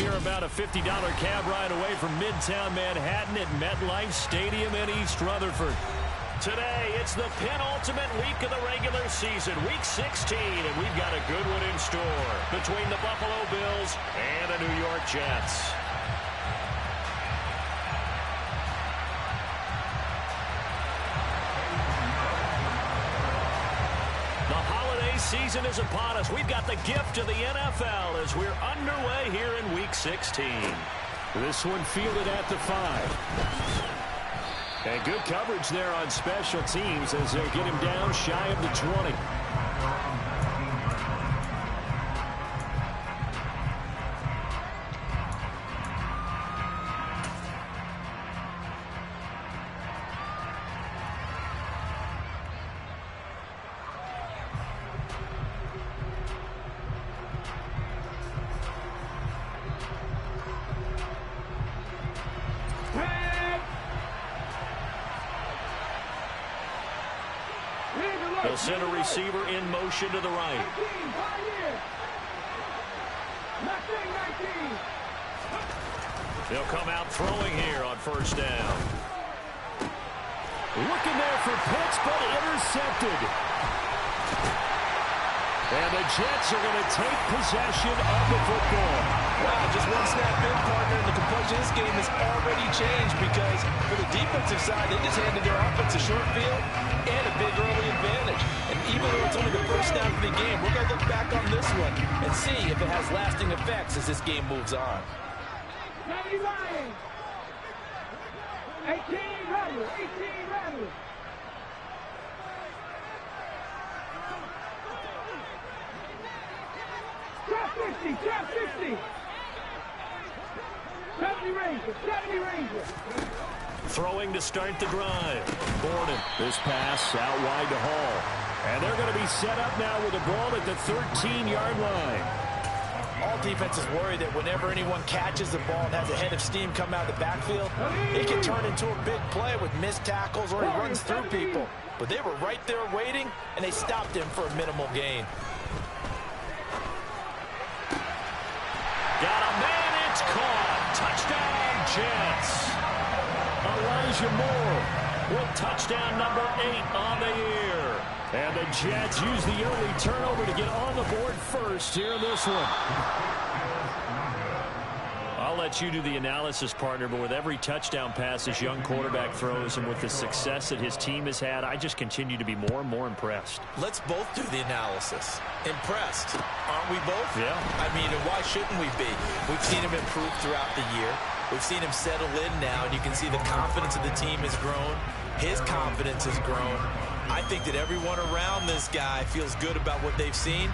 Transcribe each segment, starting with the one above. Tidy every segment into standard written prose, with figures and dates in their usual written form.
here about a $50 cab ride away from Midtown Manhattan at MetLife Stadium in East Rutherford. Today, it's the penultimate week of the regular season, Week 16, and we've got a good one in store between the Buffalo Bills and the New York Jets. The holiday season is upon us. We've got the gift of the NFL as we're underway here in Week 16. This one fielded at the 5. And good coverage there on special teams as they'll get him down shy of the 20. They'll send a receiver in motion to the right. They'll come out throwing here on first down. Looking there for Pitts, but intercepted. And the Jets are going to take possession of the football. Wow, just one snap in, partner, and the complexion of this game has already changed because for the defensive side, they just handed their offense a short field and a big early advantage. And even though it's only the first snap of the game, we're going to look back on this one and see if it has lasting effects as this game moves on. 18 rattle. Trap 50. 70 Ranger. Throwing to start the drive. Borden. This pass out wide to Hall. And they're going to be set up now with the ball at the 13-yard line. All defenses worry that whenever anyone catches the ball and has a head of steam come out of the backfield, it can turn into a big play with missed tackles or he runs through people. But they were right there waiting, and they stopped him for a minimal gain. Got a man, it's caught. Touchdown, Jets. Elijah Moore with touchdown number 8 on the year. And the Jets use the early turnover to get on the board first here in this one. I'll let you do the analysis, partner, but with every touchdown pass this young quarterback throws and with the success that his team has had, I just continue to be more and more impressed. Let's both do the analysis. Impressed, aren't we both? Yeah. I mean, and why shouldn't we be? We've seen him improve throughout the year. We've seen him settle in now, and you can see the confidence of the team has grown. His confidence has grown. I think that everyone around this guy feels good about what they've seen,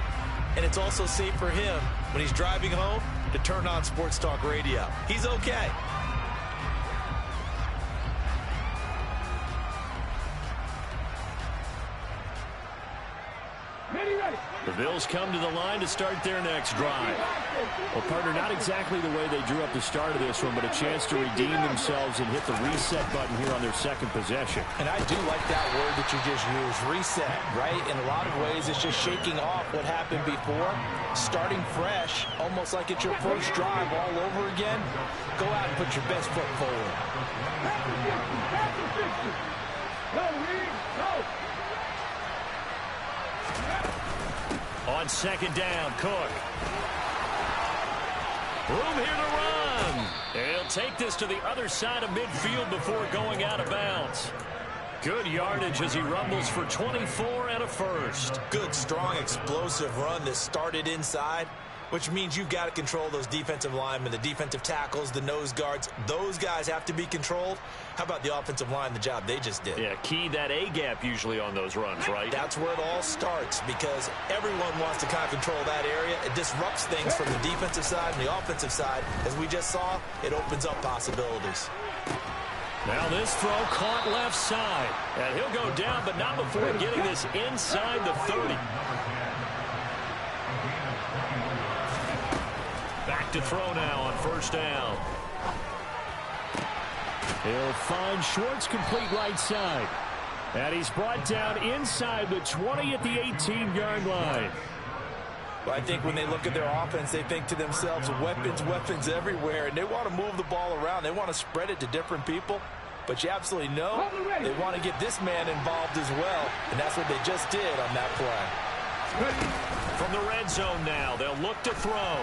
and it's also safe for him when he's driving home to turn on Sports Talk Radio. He's okay. The Bills come to the line to start their next drive. Well, partner, not exactly the way they drew up the start of this one, but a chance to redeem themselves and hit the reset button here on their second possession. And I do like that word that you just used, reset, right? In a lot of ways, it's just shaking off what happened before, starting fresh, almost like it's your first drive all over again. Go out and put your best foot forward. On second down, Cook. Room here to run. He'll take this to the other side of midfield before going out of bounds. Good yardage as he rumbles for 24 and a first. Good, strong, explosive run that started inside, which means you've got to control those defensive linemen, the defensive tackles, the nose guards. Those guys have to be controlled. How about the offensive line, the job they just did? Yeah, key that A-gap usually on those runs, right? That's where it all starts because everyone wants to kind of control that area. It disrupts things from the defensive side and the offensive side. As we just saw, it opens up possibilities. Now this throw caught left side. And he'll go down, but not before getting this inside the 30. Back to throw now on first down. He'll find Schwartz complete right side. And he's brought down inside the 20 at the 18-yard line. Well, I think when they look at their offense, they think to themselves, weapons, weapons everywhere, and they want to move the ball around. They want to spread it to different people. But you absolutely know they want to get this man involved as well, and that's what they just did on that play. From the red zone now, they'll look to throw.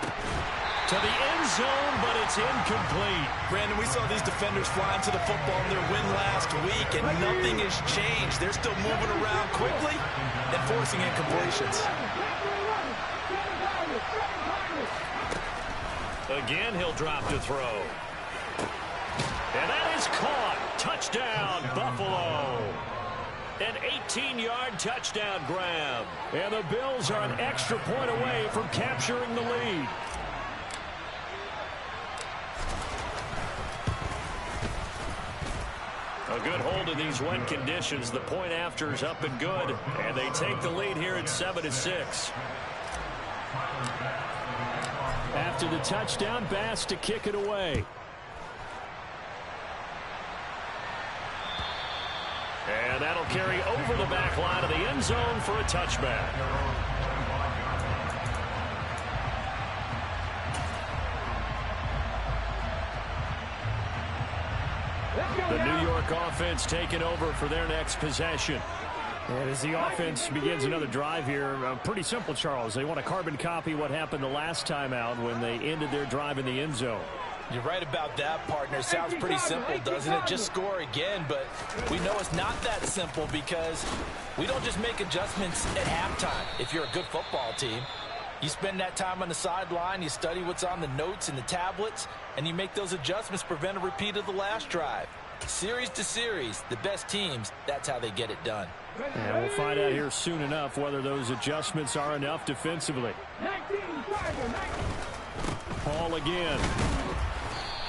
To the end zone, but it's incomplete. Brandon, we saw these defenders flying to the football in their win last week, and nothing has changed. They're still moving around quickly and forcing incompletions. Again, he'll drop to throw. And that is caught. Touchdown, Buffalo. An 18-yard touchdown grab. And the Bills are an extra point away from capturing the lead. A good hold in these wet conditions. The point after is up and good. And they take the lead here at 7-6. After the touchdown, Bass to kick it away. And that'll carry over the back line of the end zone for a touchback. The New York offense taking over for their next possession. And as the offense begins another drive here, pretty simple, Charles. They want to carbon copy what happened the last time out when they ended their drive in the end zone. You're right about that, partner. Sounds pretty simple, doesn't it? Just score again, but we know it's not that simple because we don't just make adjustments at halftime. If you're a good football team, you spend that time on the sideline, you study what's on the notes and the tablets, and you make those adjustments to prevent a repeat of the last drive. Series to series, the best teams, that's how they get it done. And we'll find out here soon enough whether those adjustments are enough defensively. Paul again.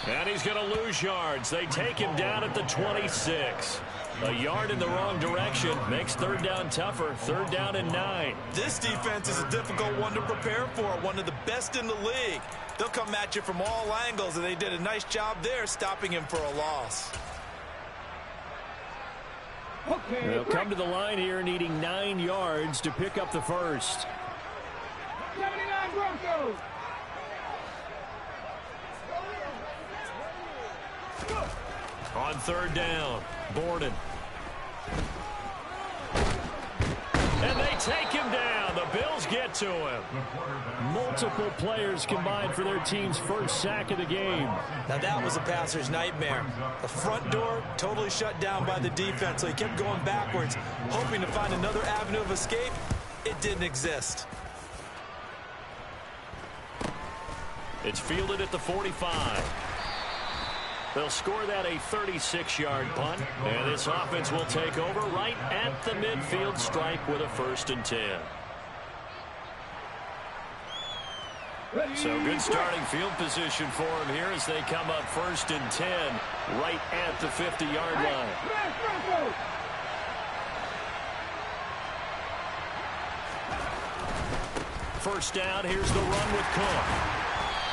And he's going to lose yards. They take him down at the 26. A yard in the wrong direction makes third down tougher. Third down and 9. This defense is a difficult one to prepare for. One of the best in the league. They'll come at you from all angles, and they did a nice job there stopping him for a loss. They'll come to the line here needing 9 yards to pick up the first. 79 Broncos. On third down, Borden. And they take him down. The Bills get to him. Multiple players combined for their team's first sack of the game. Now that was a passer's nightmare. The front door totally shut down by the defense, so he kept going backwards, hoping to find another avenue of escape. It didn't exist. It's fielded at the 45. They'll score that a 36-yard punt, and this offense will take over right at the midfield stripe with a 1st and 10. So good starting field position for them here as they come up 1st and 10 right at the 50-yard line. First down, here's the run with Cook.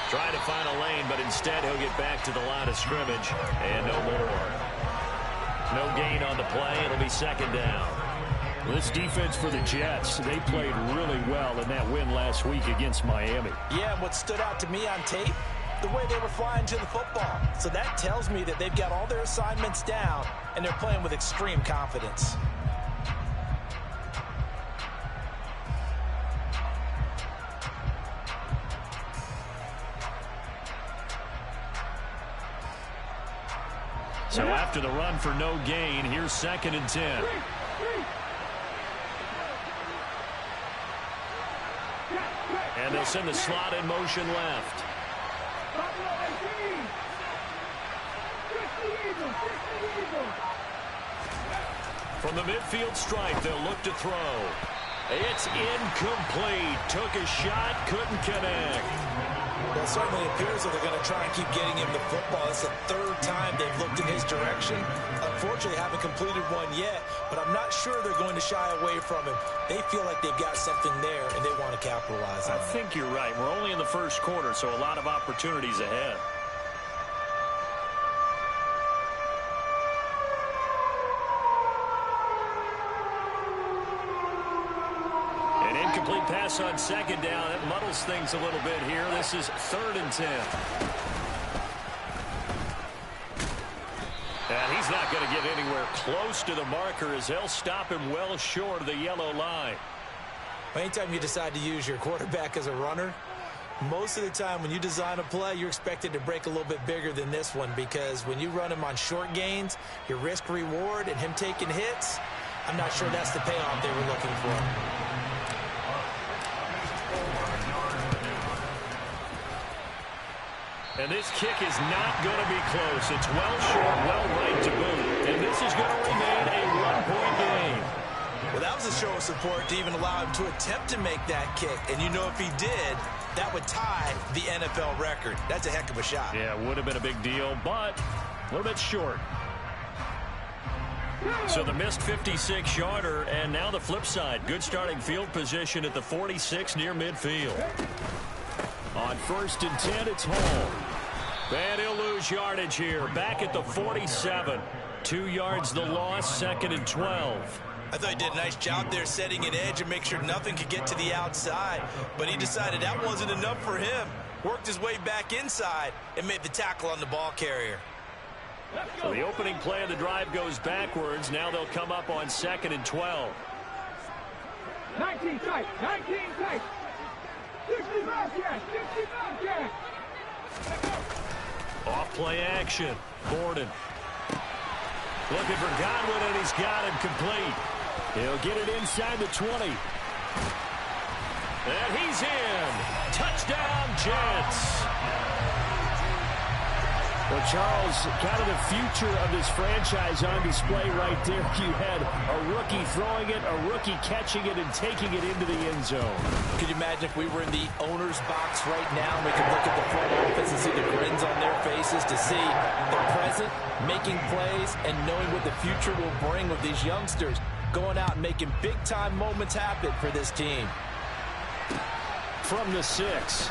Trying to find a lane, but instead he'll get back to the line of scrimmage, and no more. No gain on the play. It'll be 2nd down. Well, this defense for the Jets, they played really well in that win last week against Miami. Yeah, and what stood out to me on tape, the way they were flying to the football. So that tells me that they've got all their assignments down, and they're playing with extreme confidence. So after the run for no gain, here's 2nd and 10. And they'll send the slot in motion left. From the midfield stripe, they'll look to throw. It's incomplete. Took a shot, couldn't connect. Well, it certainly appears that they're going to try and keep getting him the football. It's the 3rd time they've looked in his direction. Unfortunately, haven't completed one yet, but I'm not sure they're going to shy away from him. They feel like they've got something there, and they want to capitalize on it. I think you're right. We're only in the 1st quarter, so a lot of opportunities ahead. pass on second down. That muddles things a little bit here. This is 3rd and 10. And he's not going to get anywhere close to the marker as they'll stop him well short of the yellow line. Anytime you decide to use your quarterback as a runner, most of the time when you design a play, you're expected to break a little bit bigger than this one, because when you run him on short gains, your risk-reward and him taking hits, I'm not sure that's the payoff they were looking for. And this kick is not going to be close. It's well short, well right to boot. And this is going to remain a 1-point game. Well, that was a show of support to even allow him to attempt to make that kick. And you know if he did, that would tie the NFL record. That's a heck of a shot. Yeah, it would have been a big deal, but a little bit short. So the missed 56-yarder, and now the flip side. Good starting field position at the 46 near midfield. On 1st and 10, it's Hall. And he'll lose yardage here. Back at the 47. 2 yards the loss, 2nd and 12. I thought he did a nice job there setting an edge and make sure nothing could get to the outside. But he decided that wasn't enough for him. Worked his way back inside and made the tackle on the ball carrier. So the opening play of the drive goes backwards. Now they'll come up on 2nd and 12. 19 tight, 19 tight. 65 cash, 65 cash. Off play action. Gordon. Looking for Godwin, and he's got him complete. He'll get it inside the 20. And he's in. Touchdown, Jets. Well, Charles, kind of the future of this franchise on display right there. You had a rookie throwing it, a rookie catching it, and taking it into the end zone. Could you imagine if we were in the owner's box right now and we could look at the front office and see the grins on their faces, to see the present, making plays, and knowing what the future will bring with these youngsters going out and making big-time moments happen for this team. From the 6.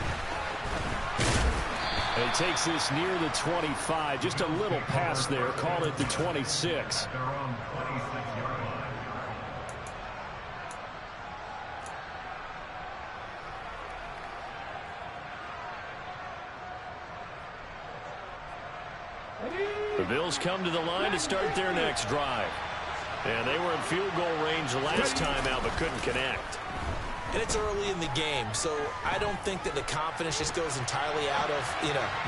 And he takes this near the 25. Just a little pass there. Call it the 26. The Bills come to the line to start their next drive. And they were in field goal range last time out, but couldn't connect. And it's early in the game, so I don't think that the confidence just goes entirely out of,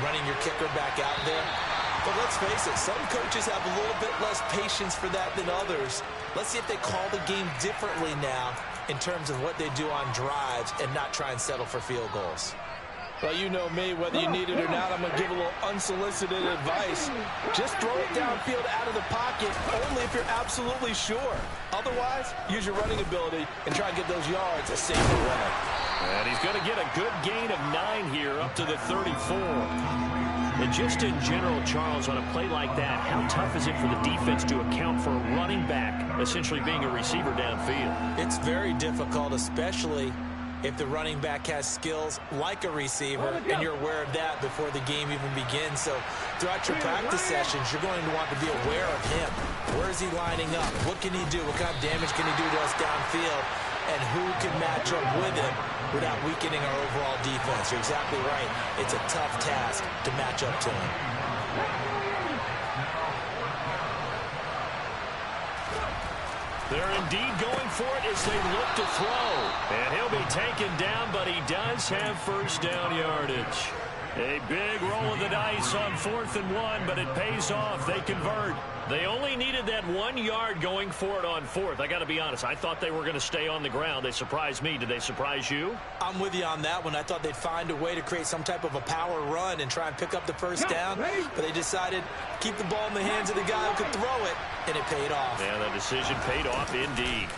running your kicker back out there. But let's face it, some coaches have a little bit less patience for that than others. Let's see if they call the game differently now in terms of what they do on drives and not try and settle for field goals. Well, you know me, whether you need it or not, I'm going to give a little unsolicited advice. Just throw it downfield out of the pocket only if you're absolutely sure. Otherwise, use your running ability and try and get those yards a safer way. And he's going to get a good gain of 9 here up to the 34. And just in general, Charles, on a play like that, how tough is it for the defense to account for a running back essentially being a receiver downfield? It's very difficult, especially if the running back has skills like a receiver, and you're aware of that before the game even begins. So throughout your practice sessions, you're going to want to be aware of him. Where is he lining up? What can he do? What kind of damage can he do to us downfield? And who can match up with him without weakening our overall defense? You're exactly right. It's a tough task to match up to him. They're indeed going for it as they look to throw. And he'll be taken down, but he does have first down yardage. A big roll of the dice on 4th and 1, but it pays off. They convert. They only needed that 1 yard going for it on 4th. I got to be honest, I thought they were going to stay on the ground. They surprised me. Did they surprise you? I'm with you on that one. I thought they'd find a way to create some type of a power run and try and pick up the first down, but they decided to keep the ball in the hands of the guy who could throw it, and it paid off. Yeah, the decision paid off indeed.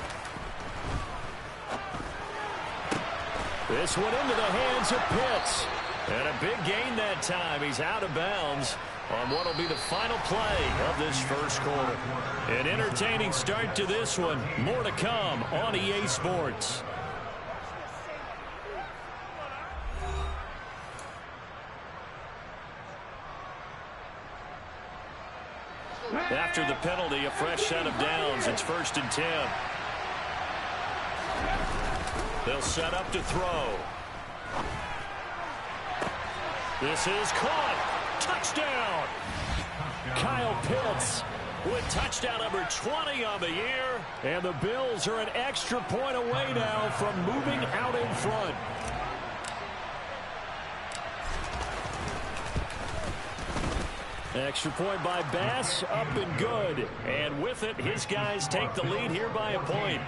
This one into the hands of Pitts. And a big gain that time. He's out of bounds on what will be the final play of this first quarter. An entertaining start to this one. More to come on EA Sports. After the penalty, a fresh set of downs. It's 1st and 10. They'll set up to throw. This is caught. Touchdown. Kyle Pitts with touchdown number 20 on the year. And the Bills are an extra point away now from moving out in front. Extra point by Bass, up and good. And with it, his guys take the lead here by a point.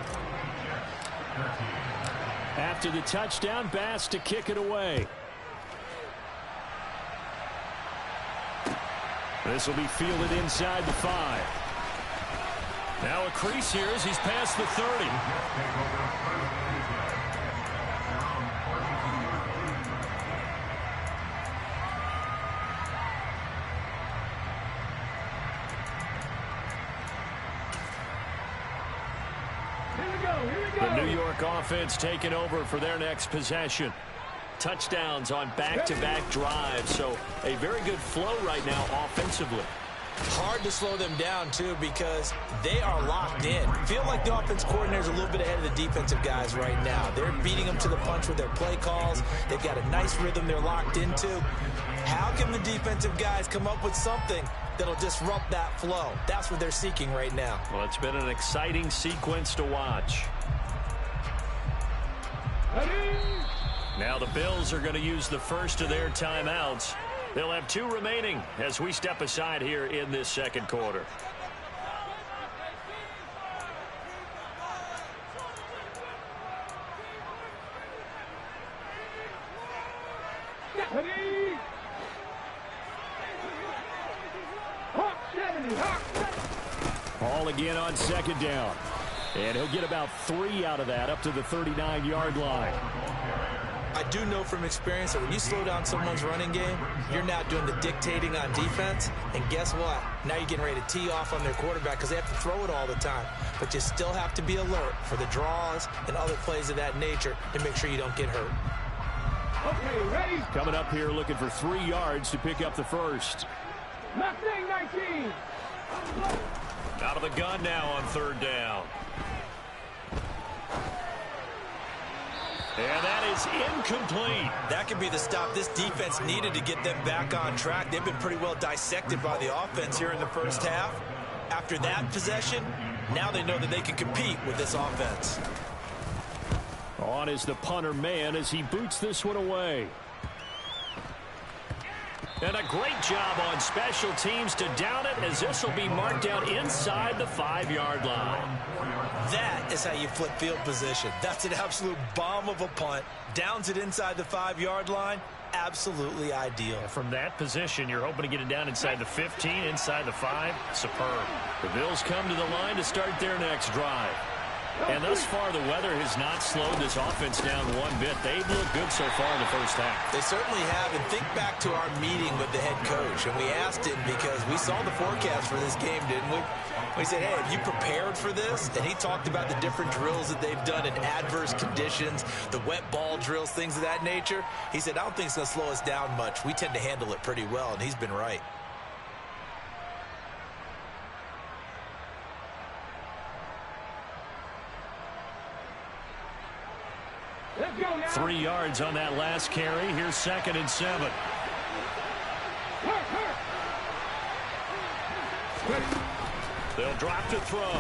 After the touchdown, Bass to kick it away. This will be fielded inside the 5. Now a crease here as he's past the 30. The New York offense taking over for their next possession. Touchdowns on back-to-back drives, so a very good flow right now offensively. Hard to slow them down, too, because they are locked in. Feel like the offense coordinator's a little bit ahead of the defensive guys right now. They're beating them to the punch with their play calls. They've got a nice rhythm they're locked into. How can the defensive guys come up with something that'll disrupt that flow? That's what they're seeking right now. Well, it's been an exciting sequence to watch. Now the Bills are going to use the first of their timeouts. They'll have 2 remaining as we step aside here in this second quarter. Ball again on second down. And he'll get about 3 out of that up to the 39-yard line. I do know from experience that when you slow down someone's running game, you're now doing the dictating on defense. And guess what? Now you're getting ready to tee off on their quarterback because they have to throw it all the time. But you still have to be alert for the draws and other plays of that nature to make sure you don't get hurt. Okay, ready? Coming up here looking for 3 yards to pick up the first. Mustang 19. Out of the gun now on 3rd down. And that is incomplete. That could be the stop this defense needed to get them back on track. They've been pretty well dissected by the offense here in the first half. After that possession, now they know that they can compete with this offense. On is the punter man as he boots this one away. And a great job on special teams to down it as this will be marked down inside the 5-yard line. That is how you flip field position. That's an absolute bomb of a punt. Downs it inside the 5-yard line. Absolutely ideal. From that position, you're hoping to get it down inside the 15, inside the 5. Superb. The Bills come to the line to start their next drive. And thus far, the weather has not slowed this offense down one bit. They've looked good so far in the first half. They certainly have. And think back to our meeting with the head coach. And we asked him because we saw the forecast for this game, didn't we? We said, hey, have you prepared for this? And he talked about the different drills that they've done in adverse conditions, the wet ball drills, things of that nature. He said, I don't think it's going to slow us down much. We tend to handle it pretty well, and he's been right. 3 yards on that last carry. Here's 2nd and 7. They'll drop to throw.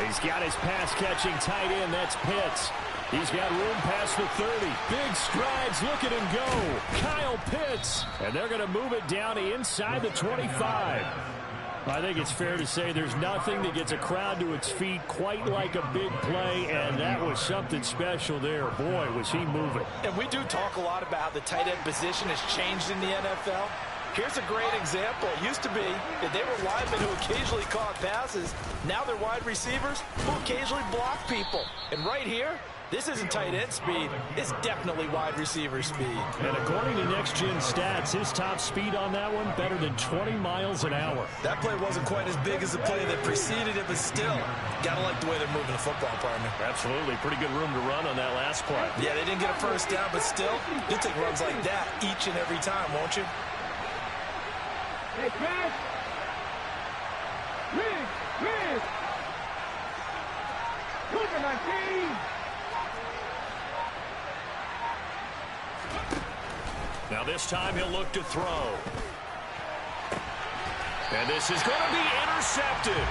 He's got his pass-catching tight end. That's Pitts. He's got room past the 30. Big strides. Look at him go. Kyle Pitts. And they're going to move it down inside the 25. I think it's fair to say there's nothing that gets a crowd to its feet quite like a big play, and that was something special there. Boy, was he moving. And we do talk a lot about how the tight end position has changed in the NFL. Here's a great example. It used to be that they were linemen who occasionally caught passes. Now they're wide receivers who occasionally block people. And right here, this isn't tight end speed. It's definitely wide receiver speed. And according to Next Gen Stats, his top speed on that one better than 20 miles an hour. That play wasn't quite as big as the play that preceded it, but still, gotta like the way they're moving the football, partner. Absolutely. Pretty good room to run on that last play. Yeah, they didn't get a first down, but still, you'll take runs like that each and every time, won't you? Hey, Chris! Chris! Chris! Number 19! Now this time he'll look to throw. And this is going to be intercepted.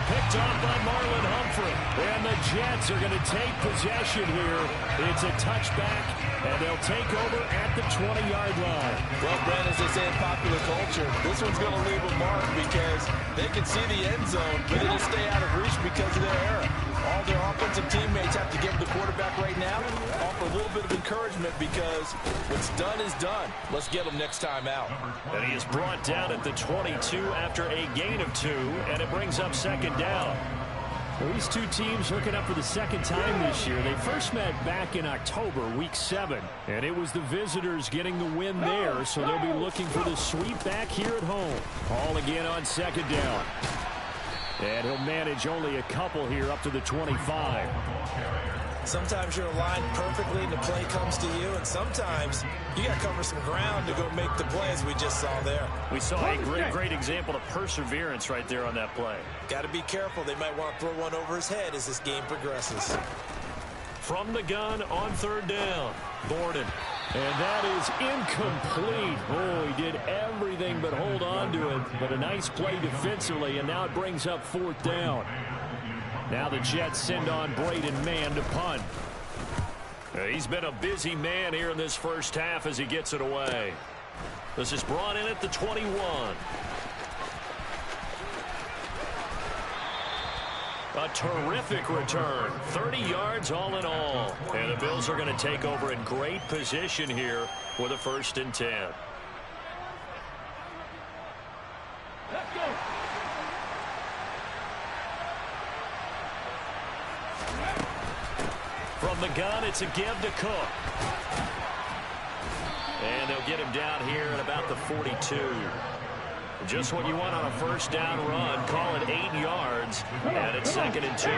Picked off by Marlon Humphrey. And the Jets are going to take possession here. It's a touchback, and they'll take over at the 20-yard line. Well, Brent, as they say in popular culture, this one's going to leave a mark because they can see the end zone, but it'll stay out of reach because of their error. All their offensive teammates have to give the quarterback right now, offer a little bit of encouragement because what's done is done. Let's get him next time out. And he is brought down at the 22 after a gain of 2, and it brings up second down. Well, these two teams hooking up for the second time this year. They first met back in October, week 7, and it was the visitors getting the win there, so they'll be looking for the sweep back here at home. All again on second down. And he'll manage only a couple here up to the 25. Sometimes you're aligned perfectly and the play comes to you, and sometimes you got to cover some ground to go make the play, as we just saw there. We saw a great example of perseverance right there on that play. Got to be careful. They might want to throw one over his head as this game progresses. From the gun on third down, Borden. And that is incomplete. Oh, he did everything but hold on to it. But a nice play defensively, and now it brings up fourth down. Now the Jets send on Braden Mann to punt. He's been a busy man here in this first half as he gets it away. This is brought in at the 21. A terrific return. 30 yards all in all. And the Bills are going to take over in great position here with a 1st and 10. Let's go. From the gun, it's a give to Cook. And they'll get him down here at about the 42. Just what you want on a first down run. Call it 8 yards. And it's 2nd and 2.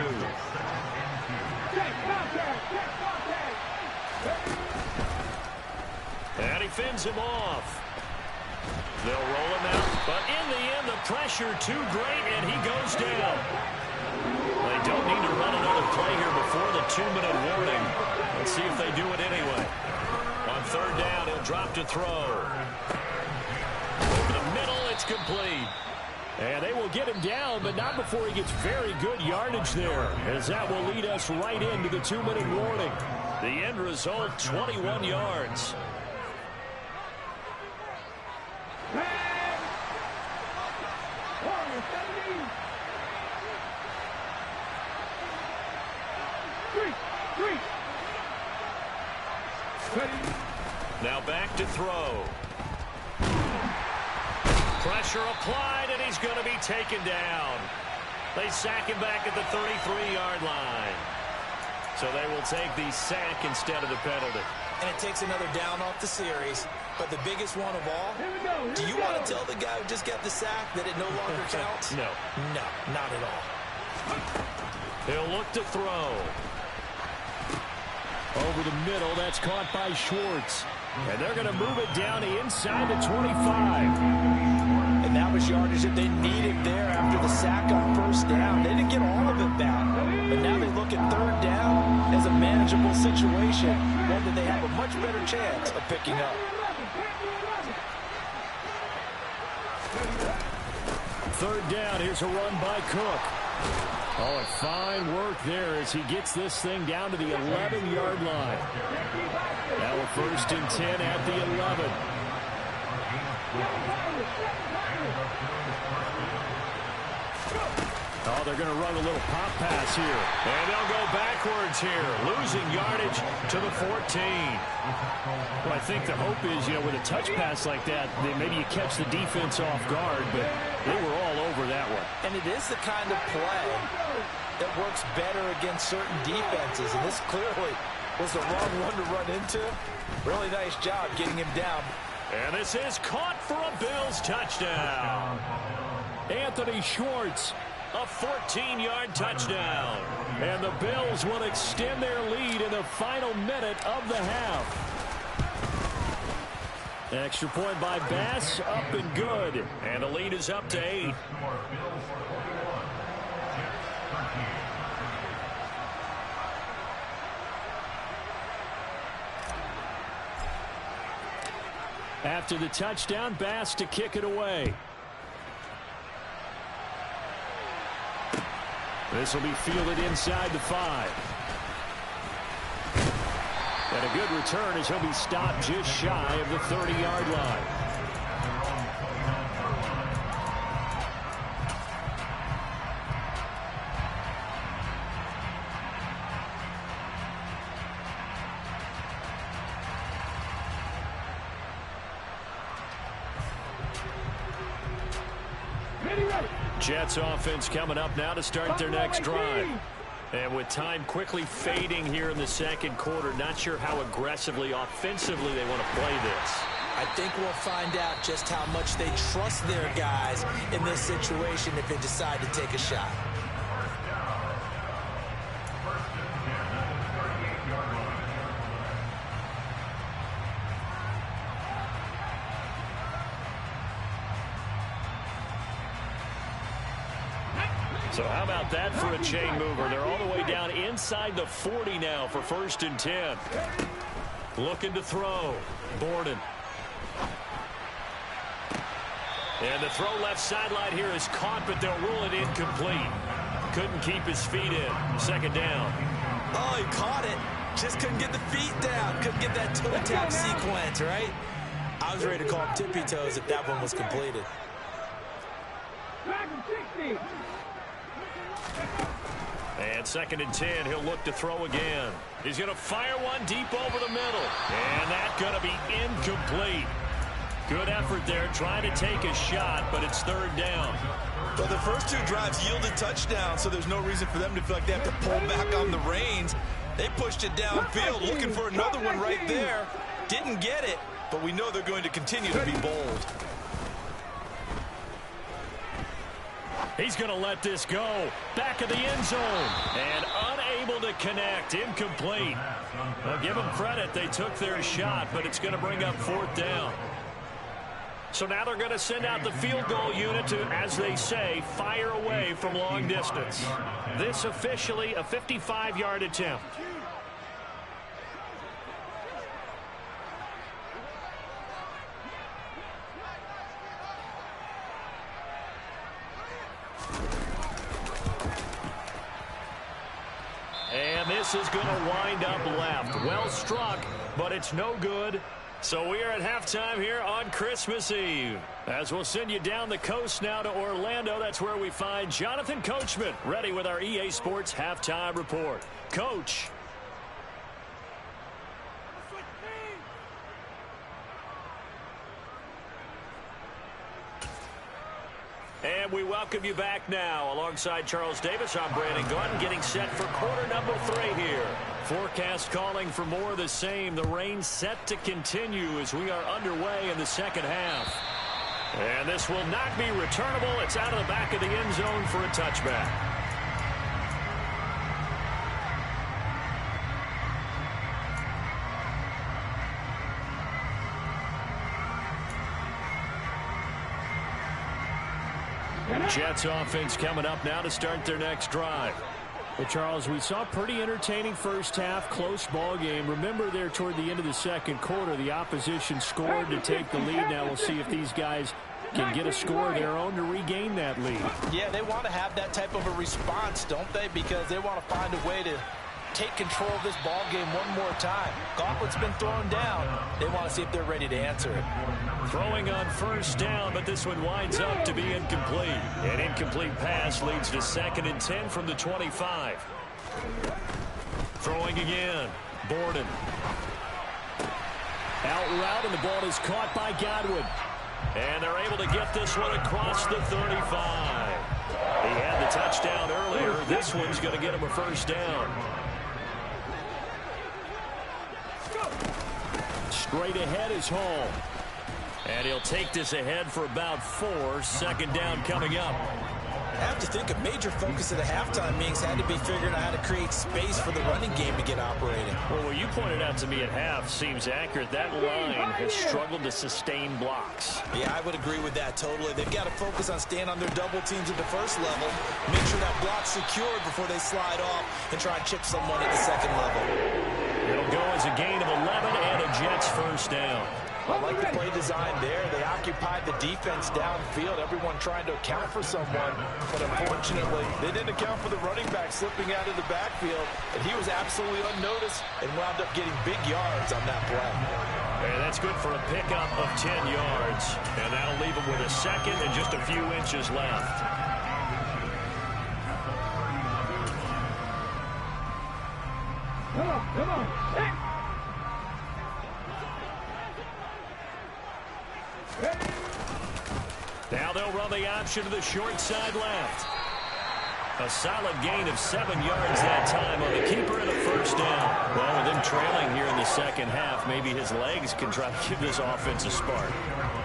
And he fends him off. They'll roll him out. But in the end, the pressure too great, and he goes down. They don't need to run another play here before the 2-minute warning. Let's see if they do it anyway. On third down, he'll drop to throw. Over the middle, it's complete. And they will get him down, but not before he gets very good yardage there, as that will lead us right into the 2-minute warning. The end result, 21 yards. Now back to throw. Pressure applied, and he's going to be taken down. They sack him back at the 33-yard line. So they will take the sack instead of the penalty. And it takes another down off the series. But the biggest one of all, do you want to tell the guy who just got the sack that it no longer counts? No. No, not at all. He'll look to throw. Over the middle, that's caught by Schwartz. And they're going to move it down inside the 25. And that was yardage that they needed there after the sack on first down. They didn't get all of it back. But now they look at third down as a manageable situation, one that they have a much better chance of picking up. Third down, here's a run by Cook. Oh, and fine work there as he gets this thing down to the 11-yard line. Now a 1st and 10 at the 11. Oh, they're going to run a little pop pass here. And they'll go backwards here, losing yardage to the 14. Well, I think the hope is, with a touch pass like that, maybe you catch the defense off guard, but they were all over that one. And it is the kind of play that works better against certain defenses, and this clearly was the wrong one to run into. Really nice job getting him down. And this is caught for a Bills touchdown. Anthony Schwartz, a 14-yard touchdown. And the Bills will extend their lead in the final minute of the half. Extra point by Bass, up and good. And the lead is up to 8. After the touchdown, Bass to kick it away. This will be fielded inside the 5. And a good return as he'll be stopped just shy of the 30-yard line. Jets offense coming up now to start their next drive. And with time quickly fading here in the second quarter, not sure how aggressively, offensively they want to play this. I think we'll find out just how much they trust their guys in this situation if they decide to take a shot. So how about that for a chain mover? They're all the way down inside the 40 now for 1st and 10. Looking to throw. Borden. And the throw left sideline here is caught, but they'll rule it incomplete. Couldn't keep his feet in. 2nd down. Oh, he caught it. Just couldn't get the feet down. Couldn't get that toe tap sequence, right? I was ready to call him tippy toes if that one was completed. And 2nd and 10, he'll look to throw again. He's going to fire one deep over the middle. And that's going to be incomplete. Good effort there, trying to take a shot, but it's 3rd down. Well, the first 2 drives yielded touchdowns, so there's no reason for them to feel like they have to pull back on the reins. They pushed it downfield, looking for another one right there. Didn't get it, but we know they're going to continue to be bold. He's going to let this go. Back of the end zone. And unable to connect. Incomplete. Well, give them credit. They took their shot, but it's going to bring up 4th down. So now they're going to send out the field goal unit to, as they say, fire away from long distance. This officially a 55-yard attempt. And this is going to wind up left. Well struck, but it's no good. So we are at halftime here on Christmas Eve. As we'll send you down the coast now to Orlando, that's where we find Jonathan Coachman ready with our EA Sports Halftime Report. Coach. And we welcome you back now. Alongside Charles Davis, I'm Brandon Gaudin, getting set for quarter number 3 here. Forecast calling for more of the same. The rain set to continue as we are underway in the second half. And this will not be returnable. It's out of the back of the end zone for a touchback. Jets offense coming up now to start their next drive. Well, Charles, we saw a pretty entertaining first half, close ball game. Remember there toward the end of the second quarter, the opposition scored to take the lead. Now we'll see if these guys can get a score of their own to regain that lead. Yeah, they want to have that type of a response, don't they? Because they want to find a way to take control of this ball game one more time. Gauntlet's been thrown down. They want to see if they're ready to answer it. Throwing on first down, but this one winds up to be incomplete. An incomplete pass leads to 2nd and 10 from the 25. Throwing again. Borden. Out route, and the ball is caught by Godwin. And they're able to get this one across the 35. He had the touchdown earlier. This one's going to get him a first down. Straight ahead is Hall. And he'll take this ahead for about 4. 2nd down coming up. I have to think a major focus of the halftime meetings had to be figuring out how to create space for the running game to get operating. Well, what you pointed out to me at half seems accurate. That line has struggled to sustain blocks. Yeah, I would agree with that totally. They've got to focus on staying on their double teams at the first level, make sure that block's secured before they slide off and try and chip someone at the second level. It'll go as a gain of 11 and a Jets first down. I like the play design there. They occupied the defense downfield, everyone trying to account for someone. But unfortunately, they didn't account for the running back slipping out of the backfield. And he was absolutely unnoticed and wound up getting big yards on that play. And that's good for a pickup of 10 yards. And that'll leave him with a second and just a few inches left. Come on. Hey. Now they'll run the option to the short side left. A solid gain of 7 yards that time on the keeper and a first down. Well, with him trailing here in the second half, maybe his legs can try to give this offense a spark.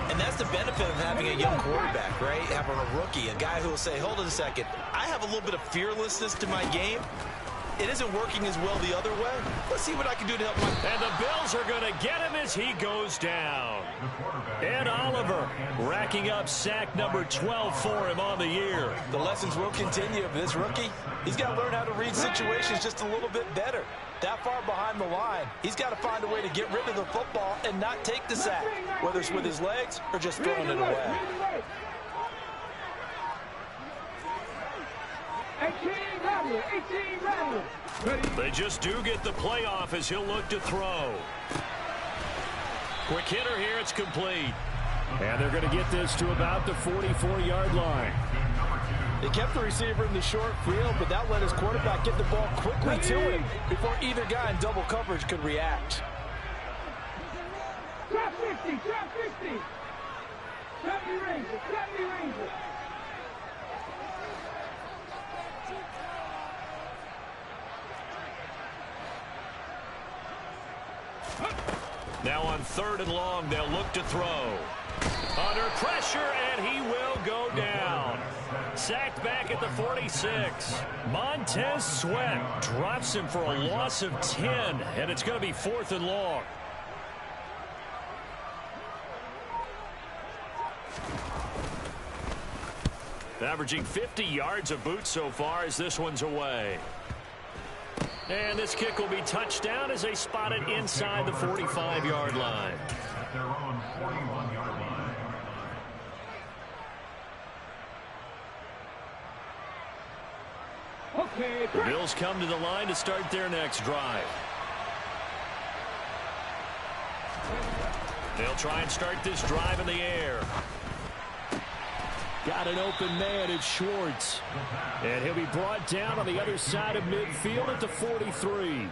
And that's the benefit of having a young quarterback, right? Having a rookie, a guy who will say, hold on a second, I have a little bit of fearlessness to my game. It isn't working as well the other way. Let's see what I can do to help my... And the Bills are going to get him as he goes down. Ed Oliver racking up sack number 12 for him on the year. The lessons will continue of this rookie. He's got to learn how to read situations just a little bit better. That far behind the line, he's got to find a way to get rid of the football and not take the sack, whether it's with his legs or just throwing it away. 18 rattle. They just do get the playoff as he'll look to throw. Quick hitter here, it's complete. And they're going to get this to about the 44-yard line. They kept the receiver in the short field, but that let his quarterback get the ball quickly to him before either guy in double coverage could react. Trap 50, trap 50. Trap me Ranger, trap me Ranger. Now on 3rd and long, they'll look to throw. Under pressure, and he will go down. Sacked back at the 46. Montez Sweat drops him for a loss of 10, and it's going to be 4th and long. Averaging 50 yards a boot so far as this one's away. And this kick will be touched down as they spot it inside the 45-yard line. At their own 41-yard line. Okay. The Bills come to the line to start their next drive. They'll try and start this drive in the air. Got an open man, it's Schwartz. And he'll be brought down on the other side of midfield at the 43.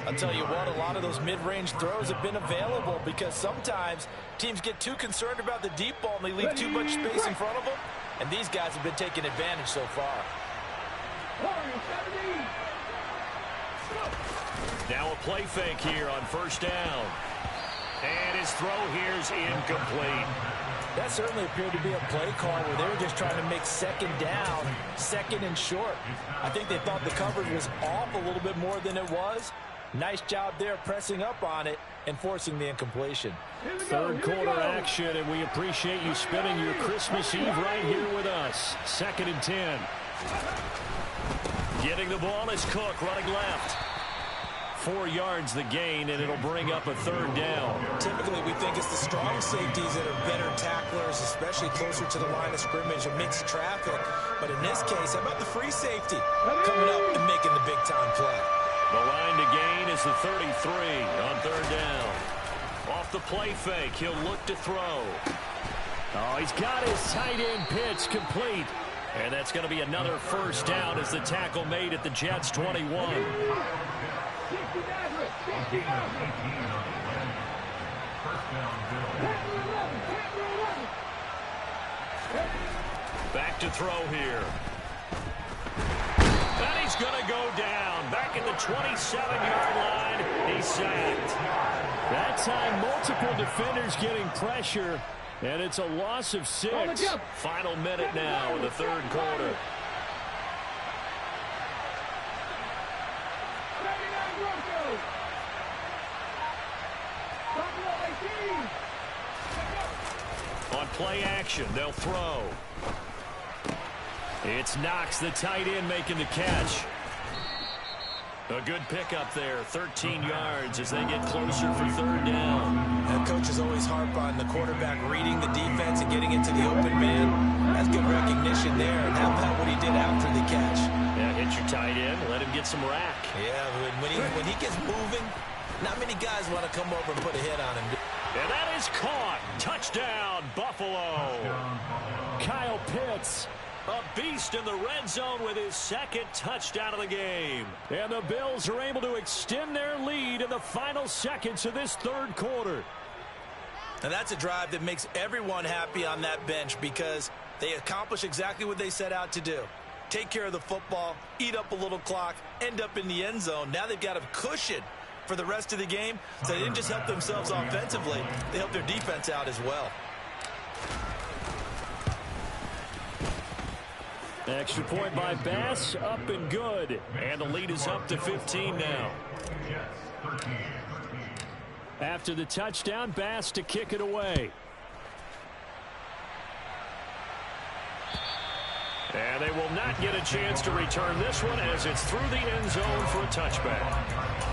I'll tell you what, a lot of those mid-range throws have been available because sometimes teams get too concerned about the deep ball and they leave too much space in front of them. And these guys have been taking advantage so far. Now a play fake here on 1st down. And his throw here's incomplete. That certainly appeared to be a play call where they were just trying to make 2nd down, 2nd and short. I think they thought the coverage was off a little bit more than it was. Nice job there pressing up on it and forcing the incompletion. 3rd quarter action, and we appreciate you spending your Christmas Eve right here with us. 2nd and 10. Getting the ball is Cook running left. 4 yards the gain, and it'll bring up a 3rd down. Typically, we think it's the strong safeties that are better tacklers, especially closer to the line of scrimmage amidst traffic. But in this case, how about the free safety coming up and making the big-time play? The line to gain is the 33 on 3rd down. Off the play fake, he'll look to throw. Oh, he's got his tight end pitch complete. And that's going to be another 1st down as the tackle made at the Jets' 21. Back to throw here. And he's going to go down. Back at the 27-yard line. He's sacked. That time, multiple defenders getting pressure. And it's a loss of 6. Final minute now in the 3rd quarter. On play action, they'll throw. It's Knox, the tight end, making the catch. A good pickup there, 13 yards as they get closer for third down. And coaches always harp on the quarterback reading the defense and getting into the open man. That's good recognition there, and how about what he did after the catch? Yeah, hit your tight end, let him get some rack. Yeah, when he gets moving, not many guys want to come over and put a hit on him. And that is caught. Touchdown, Buffalo. Kyle Pitts, a beast in the red zone with his second touchdown of the game. And the Bills are able to extend their lead in the final seconds of this third quarter. And that's a drive that makes everyone happy on that bench because they accomplish exactly what they set out to do. Take care of the football, eat up a little clock, end up in the end zone. Now they've got a cushion for the rest of the game, so they didn't just help themselves offensively, they helped their defense out as well. Extra point by Bass, up and good. And the lead is up to 15 now. After the touchdown, Bass to kick it away. And they will not get a chance to return this one as it's through the end zone for a touchback.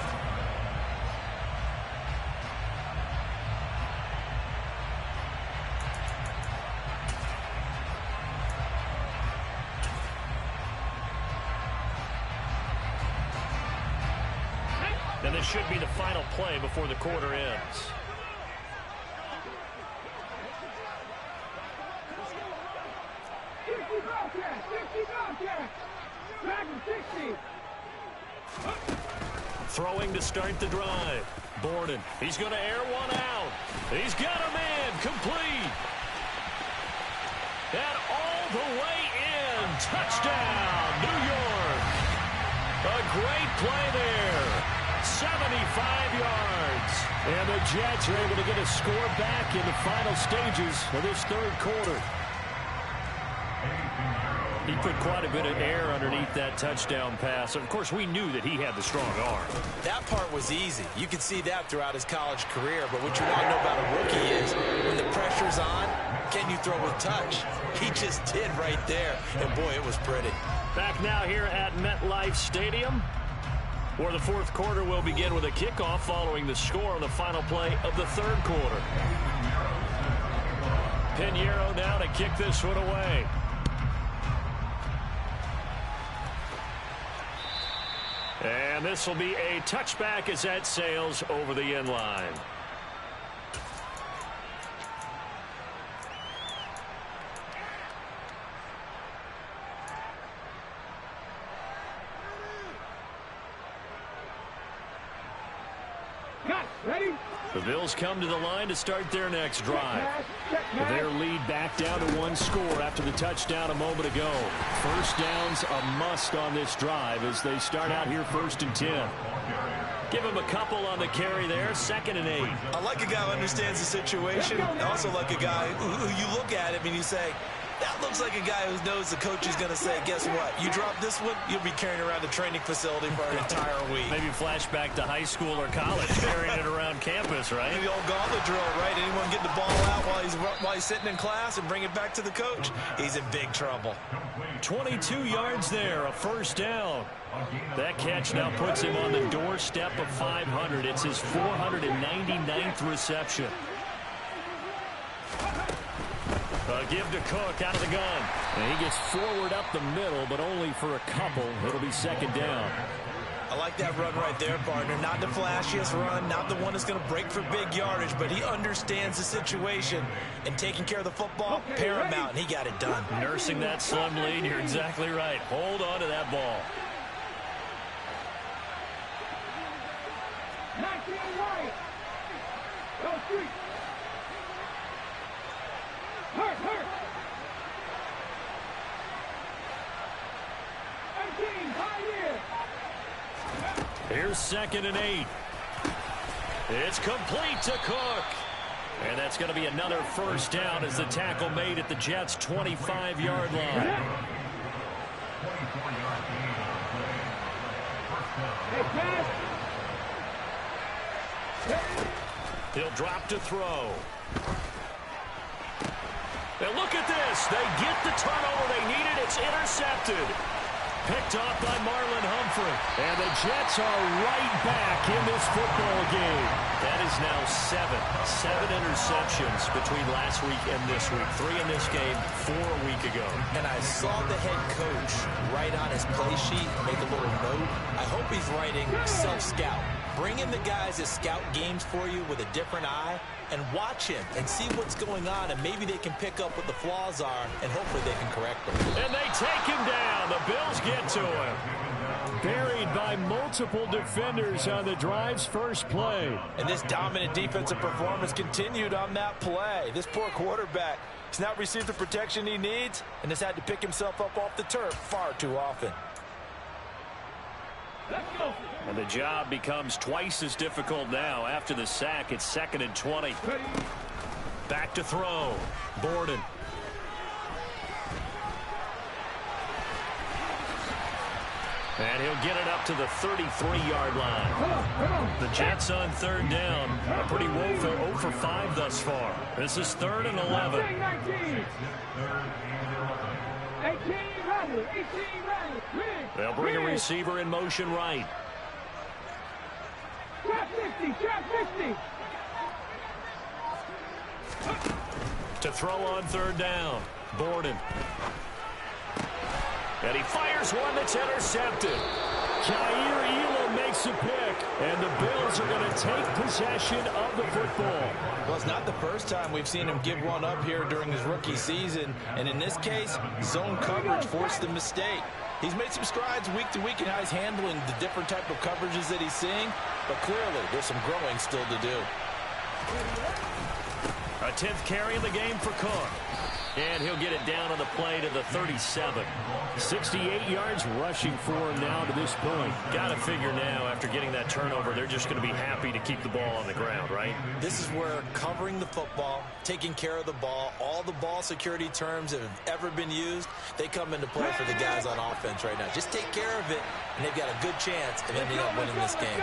And this should be the final play before the quarter ends. Throwing to start the drive. Borden, he's going to air one out. He's got a man, complete. And all the way in. Touchdown, New York. A great play there. 75 yards. And the Jets are able to get a score back in the final stages of this third quarter. He put quite a bit of air underneath that touchdown pass. Of course, we knew that he had the strong arm. That part was easy. You could see that throughout his college career. But what you want to know about a rookie is when the pressure's on, can you throw with touch? He just did right there. And, boy, it was pretty. Back now here at MetLife Stadium, where the fourth quarter will begin with a kickoff following the score on the final play of the third quarter. Pinheiro now to kick this one away. And this will be a touchback as that sails over the end line. Ready? The Bills come to the line to start their next drive. Their lead back down to one score after the touchdown a moment ago. First down's a must on this drive as they start out here 1st and 10. Give him a couple on the carry there, 2nd and 8. I like a guy who understands the situation. I also like a guy who you look at him and you say, that looks like a guy who knows the coach is going to say, guess what? You drop this one, you'll be carrying around the training facility for an entire week. Maybe flashback to high school or college, carrying it around campus, right? The old gauntlet drill, right? Anyone get the ball out while he's sitting in class and bring it back to the coach? He's in big trouble. 22 yards there, a first down. That catch now puts him on the doorstep of 500. It's his 499th reception. Give to Cook out of the gun. And he gets forward up the middle, but only for a couple. It'll be 2nd down. I like that run right there, partner. Not the flashiest run, not the one that's going to break for big yardage, but he understands the situation. And taking care of the football, paramount, and he got it done. Nursing that slim lead, you're exactly right. Hold on to that ball. 19 right. Go street. Hurt. 18, high here. Here's 2nd and 8. It's complete to Cook. And that's going to be another first down as the tackle made at the Jets' 25-yard line. Hey, pass. He'll drop to throw. And look at this. They get the turnover they needed. It's intercepted. picked off by Marlon Humphrey. And the Jets are right back in this football game. That is now seven interceptions between last week and this week. 3 in this game, 4 a week ago. And I saw the head coach write on his play sheet, make a little note. I hope he's writing self-scout. Bring in the guys that scout games for you with a different eye and watch him and see what's going on, and maybe they can pick up what the flaws are, and hopefully they can correct them. And they take him down. The Bills get to him. Buried by multiple defenders on the drive's first play. And this dominant defensive performance continued on that play. This poor quarterback has not received the protection he needs and has had to pick himself up off the turf far too often. And the job becomes twice as difficult now. After the sack, it's 2nd and 20. Back to throw. Borden. And he'll get it up to the 33-yard line. The Jets on 3rd down. A pretty woeful 0 for 5 thus far. This is 3rd and 11. 18, They'll bring a receiver in motion right. Trap 50, trap 50. To throw on 3rd down. Borden. And he fires one that's intercepted. Jair Elam makes a pick. And the Bills are going to take possession of the football. Well, it's not the first time we've seen him give one up here during his rookie season. And in this case, zone coverage forced the mistake. He's made some strides week to week in how he's handling the different type of coverages that he's seeing. But clearly, there's some growing still to do. A 10th carry in the game for Cook. And he'll get it down on the play to the 37. 68 yards rushing for him now to this point. Got to figure now, after getting that turnover, they're just going to be happy to keep the ball on the ground, right? This is where covering the football, taking care of the ball, all the ball security terms that have ever been used, they come into play for the guys on offense right now. Just take care of it, and they've got a good chance of ending up winning this game.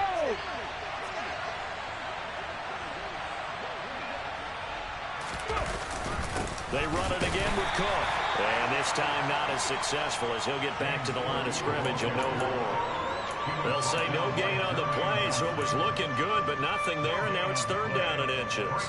They run it again with Cook. And this time not as successful, as he'll get back to the line of scrimmage and no more. They'll say no gain on the play, so it was looking good, but nothing there, and now it's 3rd down and inches.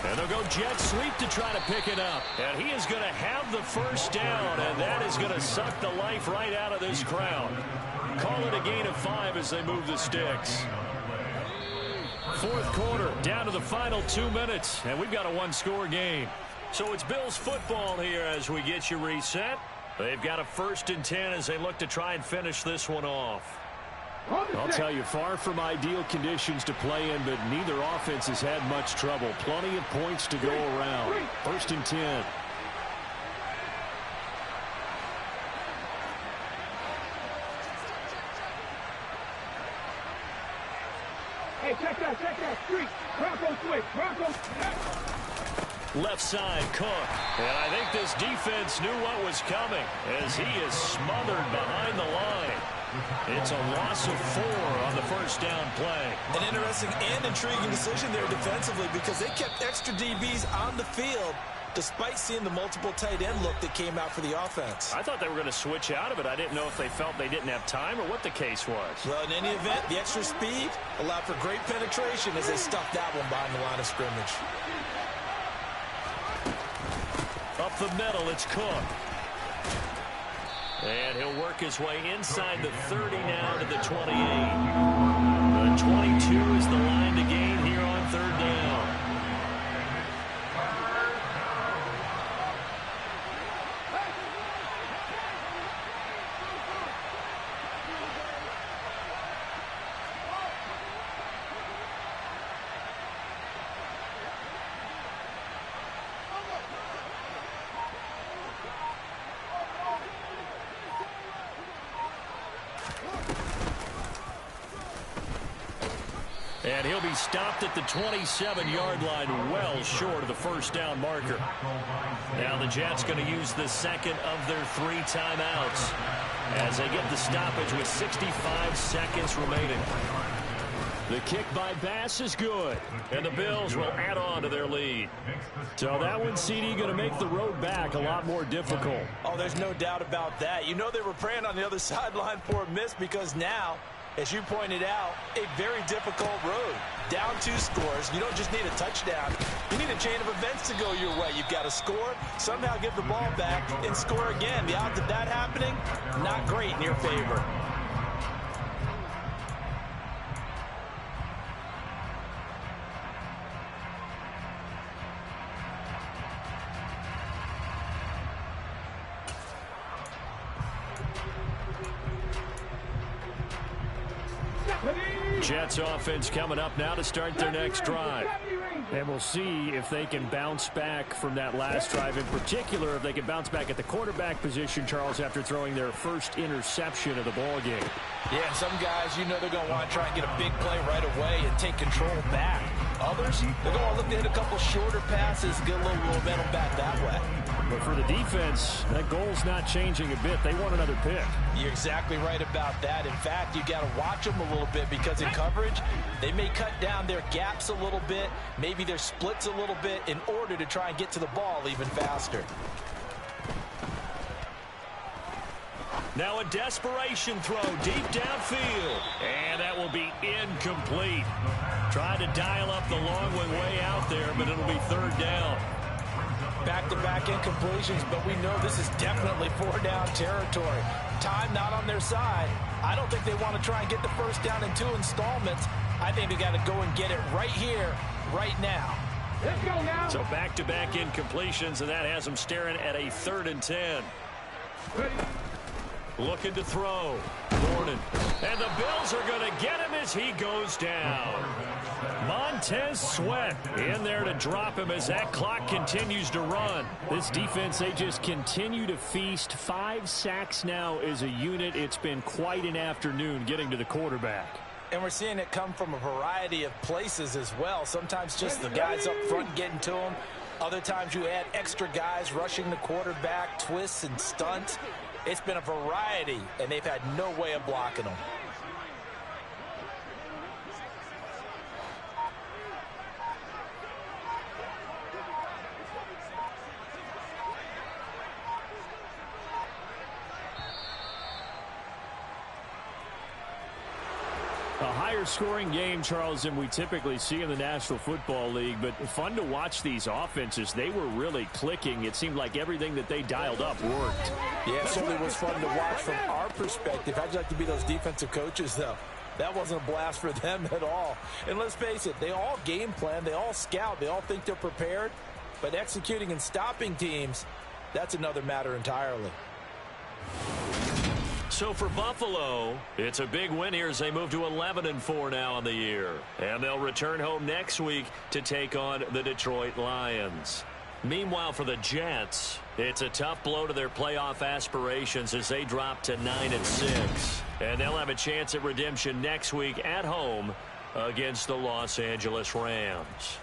And they'll go jet sweep to try to pick it up. And he is going to have the first down, and that is going to suck the life right out of this crowd. Call it a gain of 5 as they move the sticks. 4th quarter, down to the final 2 minutes, and we've got a 1-score game. So it's Bills football here as we get you reset. They've got a 1st and 10 as they look to try and finish this one off. I'll tell you, far from ideal conditions to play in, but neither offense has had much trouble. Plenty of points to go around. 1st and 10. Hey, check that. Street. Bronco switch. Bronco. Left side, Cook. And I think this defense knew what was coming as he is smothered behind the line. It's a loss of 4 on the 1st down play. An interesting and intriguing decision there defensively because they kept extra DBs on the field despite seeing the multiple tight end look that came out for the offense. I thought they were going to switch out of it. I didn't know if they felt they didn't have time or what the case was. Well, in any event, the extra speed allowed for great penetration as they stuffed that one behind the line of scrimmage. Up the middle, it's Cook. And he'll work his way inside the 30 now to the 28. The 22 is the line to gain here on 3rd down. And he'll be stopped at the 27-yard line, well short of the first down marker. Now the Jets going to use the second of their 3 timeouts as they get the stoppage with 65 seconds remaining. The kick by Bass is good, and the Bills will add on to their lead. So that one, CD, going to make the road back a lot more difficult. Oh, there's no doubt about that. You know they were praying on the other sideline for a miss because now, as you pointed out, a very difficult road. Down 2 scores. You don't just need a touchdown. You need a chain of events to go your way. You've got to score, somehow give the ball back, and score again. The odds of that happening, not great in your favor. Jets offense coming up now to start their next drive. And we'll see if they can bounce back from that last drive. In particular, if they can bounce back at the quarterback position, Charles, after throwing their first interception of the ball game. Yeah, some guys, you know they're going to want to try and get a big play right away and take control back. Others, they're going to look to hit a couple shorter passes, get a little momentum back that way. But for the defense, that goal's not changing a bit. They want another pick. You're exactly right about that. In fact, you got to watch them a little bit because in coverage, they may cut down their gaps a little bit, maybe their splits a little bit in order to try and get to the ball even faster. Now a desperation throw deep downfield. And that will be incomplete. Tried to dial up the long one way out there, but it'll be 3rd down. Back-to-back incompletions, but we know this is definitely 4-down territory. Time not on their side. I don't think they want to try and get the first down in 2 installments. I think they got to go and get it right here, right now. Let's go now. So back-to-back incompletions, and that has them staring at a 3rd and 10. Ready. Looking to throw. Gordon. And the Bills are going to get him as he goes down. Montez Sweat in there to drop him as that clock continues to run. This defense, they just continue to feast. 5 sacks now as a unit. It's been quite an afternoon getting to the quarterback. And we're seeing it come from a variety of places as well. Sometimes just the guys up front getting to him. Other times you add extra guys rushing the quarterback, twists and stunts. It's been a variety, and they've had no way of blocking them. A higher scoring game, Charles, than we typically see in the National Football League, but fun to watch these offenses. They were really clicking. It seemed like everything that they dialed up worked. Yeah, it certainly was fun to watch from our perspective. How'd you like to be those defensive coaches, though? That wasn't a blast for them at all. And let's face it, they all game plan, they all scout, they all think they're prepared, but executing and stopping teams, that's another matter entirely. So for Buffalo, it's a big win here as they move to 11-4 now on the year. And they'll return home next week to take on the Detroit Lions. Meanwhile, for the Jets, it's a tough blow to their playoff aspirations as they drop to 9-6. And they'll have a chance at redemption next week at home against the Los Angeles Rams.